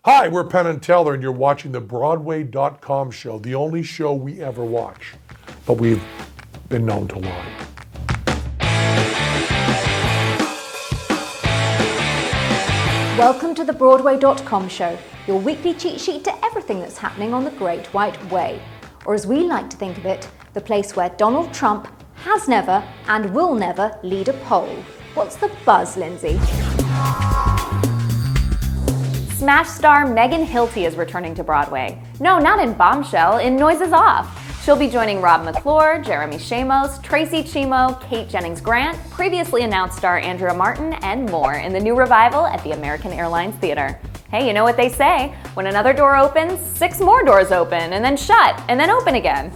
Hi, we're Penn and Teller, and you're watching the Broadway.com show, the only show we ever watch, but we've been known to lie. Welcome to the Broadway.com show, your weekly cheat sheet to everything that's happening on the Great White Way, or as we like to think of it, the place where Donald Trump has never and will never lead a poll. What's the buzz, Lindsay? Smash star Megan Hilty is returning to Broadway. No, not in Bombshell, in Noises Off. She'll be joining Rob McClure, Jeremy Shamos, Tracy Chimo, Kate Jennings-Grant, previously announced star Andrea Martin, and more in the new revival at the American Airlines Theater. Hey, you know what they say, when another door opens, 6 more doors open, and then shut, and then open again.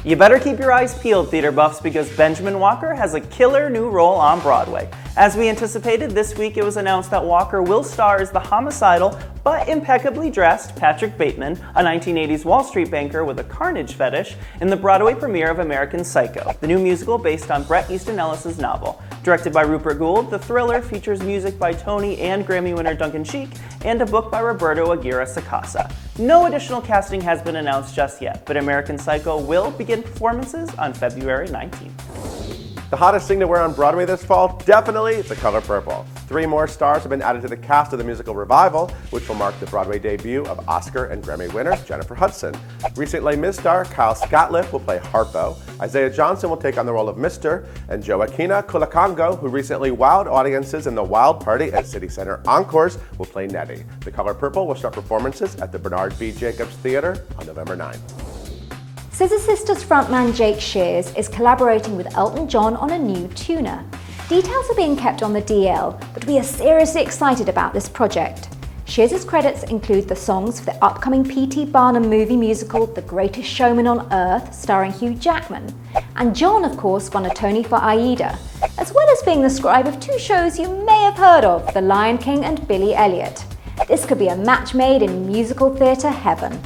You better keep your eyes peeled, theater buffs, because Benjamin Walker has a killer new role on Broadway. As we anticipated, this week it was announced that Walker will star as the homicidal but impeccably dressed Patrick Bateman, a 1980s Wall Street banker with a carnage fetish, in the Broadway premiere of American Psycho, the new musical based on Bret Easton Ellis's novel. Directed by Rupert Gould, the thriller features music by Tony and Grammy winner Duncan Sheik and a book by Roberto Aguirre-Sacasa. No additional casting has been announced just yet, but American Psycho will begin performances on February 19th. The hottest thing to wear on Broadway this fall? Definitely the color purple. 3 more stars have been added to the cast of the musical Revival, which will mark the Broadway debut of Oscar and Grammy winner Jennifer Hudson. Recent Les Mis star Kyle Scatliffe will play Harpo, Isaiah Johnson will take on the role of Mr., and Joaquina Kulakango, who recently wowed audiences in the Wild Party at City Center Encores, will play Nettie. The color purple will start performances at the Bernard B. Jacobs Theater on November 9th. Scissor Sisters frontman Jake Shears is collaborating with Elton John on a new tuner. Details are being kept on the DL, but we are seriously excited about this project. Shears' credits include the songs for the upcoming P.T. Barnum movie musical The Greatest Showman on Earth, starring Hugh Jackman. And John, of course, won a Tony for Aida, as well as being the scribe of 2 shows you may have heard of, The Lion King and Billy Elliot. This could be a match made in musical theatre heaven.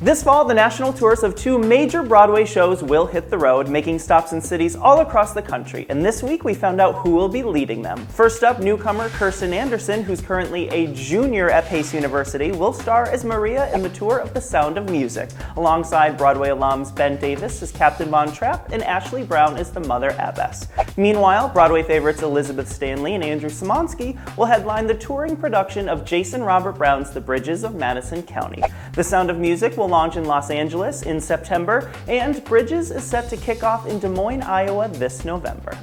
This fall, the national tours of 2 major Broadway shows will hit the road, making stops in cities all across the country. And this week, we found out who will be leading them. First up, newcomer Kirsten Anderson, who's currently a junior at Pace University, will star as Maria in the tour of The Sound of Music, alongside Broadway alums Ben Davis as Captain Von Trapp and Ashley Brown as the Mother Abbess. Meanwhile, Broadway favorites Elizabeth Stanley and Andrew Szymanski will headline the touring production of Jason Robert Brown's The Bridges of Madison County. The Sound of Music will launch in Los Angeles in September, and Bridges is set to kick off in Des Moines, Iowa this November.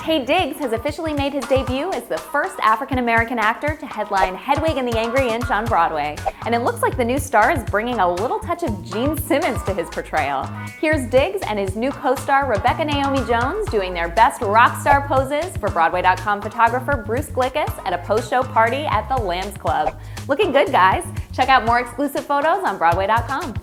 Taye Diggs has officially made his debut as the first African-American actor to headline Hedwig and the Angry Inch on Broadway. And it looks like the new star is bringing a little touch of Gene Simmons to his portrayal. Here's Diggs and his new co-star Rebecca Naomi Jones doing their best rock star poses for Broadway.com photographer Bruce Glickus at a post-show party at the Lambs Club. Looking good, guys. Check out more exclusive photos on Broadway.com.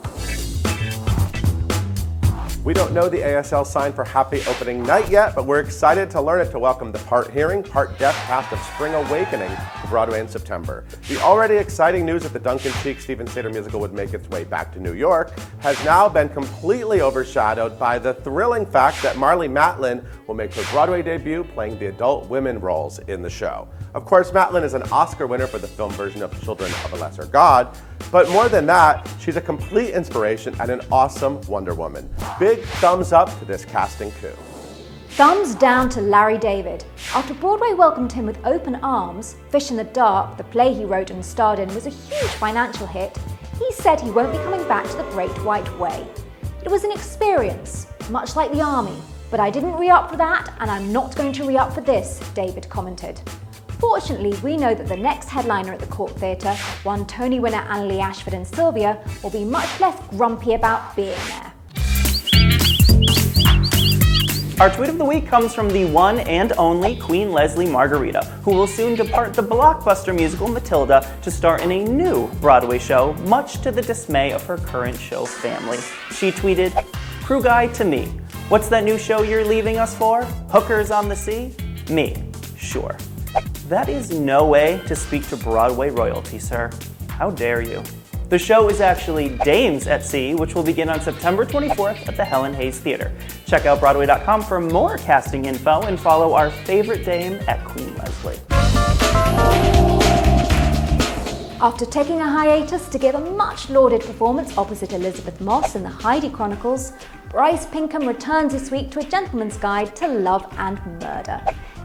We don't know the ASL sign for Happy Opening Night yet, but we're excited to learn it to welcome the part-hearing, part-deaf cast of Spring Awakening to Broadway in September. The already exciting news that the Duncan Sheik Stephen Sater musical would make its way back to New York has now been completely overshadowed by the thrilling fact that Marlee Matlin will make her Broadway debut playing the adult women roles in the show. Of course, Matlin is an Oscar winner for the film version of Children of a Lesser God, but more than that, she's a complete inspiration and an awesome Wonder Woman. Big thumbs up to this casting coup. Thumbs down to Larry David. After Broadway welcomed him with open arms, Fish in the Dark, the play he wrote and starred in, was a huge financial hit. He said he won't be coming back to the Great White Way. It was an experience, much like the army, but I didn't re-up for that, and I'm not going to re-up for this, David commented. Fortunately, we know that the next headliner at the Court Theatre, one Tony winner Annalee Ashford and Sylvia, will be much less grumpy about being there. Our tweet of the week comes from the one and only Queen Lesli Margherita, who will soon depart the blockbuster musical Matilda to star in a new Broadway show, much to the dismay of her current show family. She tweeted, "Crew guy to me, what's that new show you're leaving us for? Hookers on the Sea? Me, sure." That is no way to speak to Broadway royalty, sir. How dare you? The show is actually Dames at Sea, which will begin on September 24th at the Helen Hayes Theater. Check out Broadway.com for more casting info and follow our favorite dame at Queen Lesli. After taking a hiatus to give a much-lauded performance opposite Elizabeth Moss in the Heidi Chronicles, Bryce Pinkham returns this week to A Gentleman's Guide to Love and Murder.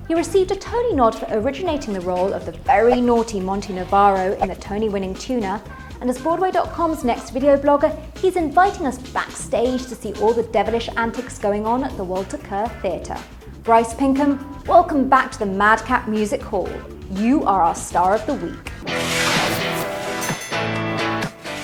He received a Tony nod for originating the role of the very naughty Monty Navarro in the Tony-winning Tuna, and as Broadway.com's next video blogger, he's inviting us backstage to see all the devilish antics going on at the Walter Kerr Theatre. Bryce Pinkham, welcome back to the Madcap Music Hall. You are our star of the week.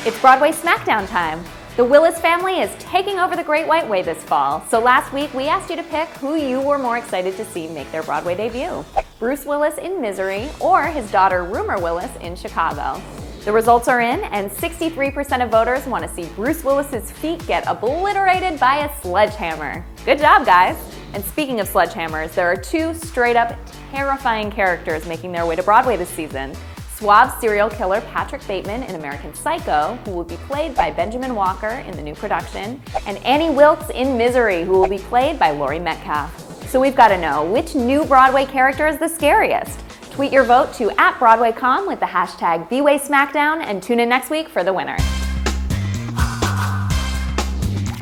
It's Broadway Smackdown time. The Willis family is taking over the Great White Way this fall, so last week we asked you to pick who you were more excited to see make their Broadway debut. Bruce Willis in Misery or his daughter Rumor Willis in Chicago. The results are in, and 63% of voters want to see Bruce Willis's feet get obliterated by a sledgehammer. Good job, guys! And speaking of sledgehammers, there are two straight-up terrifying characters making their way to Broadway this season. Suave serial killer Patrick Bateman in American Psycho, who will be played by Benjamin Walker in the new production, and Annie Wilkes in Misery, who will be played by Laurie Metcalf. So we've got to know, which new Broadway character is the scariest? Tweet your vote to @BroadwayCom with the hashtag BWaySmackdown and tune in next week for the winner.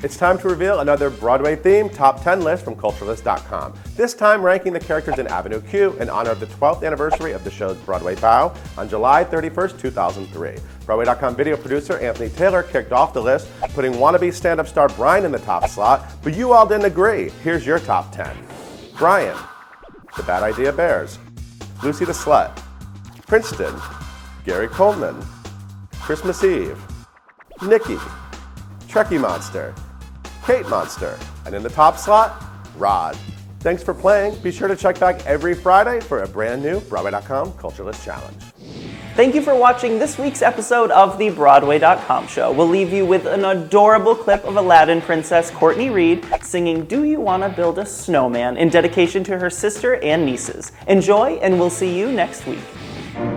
It's time to reveal another Broadway-themed top 10 list from Culturalist.com. This time ranking the characters in Avenue Q in honor of the 12th anniversary of the show's Broadway bow on July 31st, 2003. Broadway.com video producer Anthony Taylor kicked off the list, putting wannabe stand-up star Brian in the top slot, but you all didn't agree. Here's your top 10. Brian, The Bad Idea Bears. Lucy the Slut. Princeton, Gary Coleman. Christmas Eve. Nikki. Trekkie Monster. Kate Monster, and in the top slot, Rod. Thanks for playing. Be sure to check back every Friday for a brand new Broadway.com Culture List Challenge. Thank you for watching this week's episode of the Broadway.com show. We'll leave you with an adorable clip of Aladdin princess Courtney Reed singing Do You Wanna Build a Snowman in dedication to her sister and nieces. Enjoy, and we'll see you next week.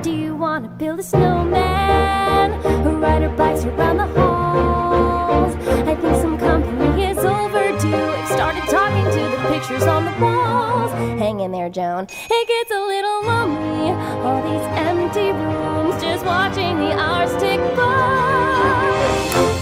Do you wanna build a snowman? Ride her bikes around the halls. I think some company is overdue. I've started talking to the pictures on the walls. Hang in there, Joan. It gets a little lonely. All these empty rooms, just watching the hours tick by.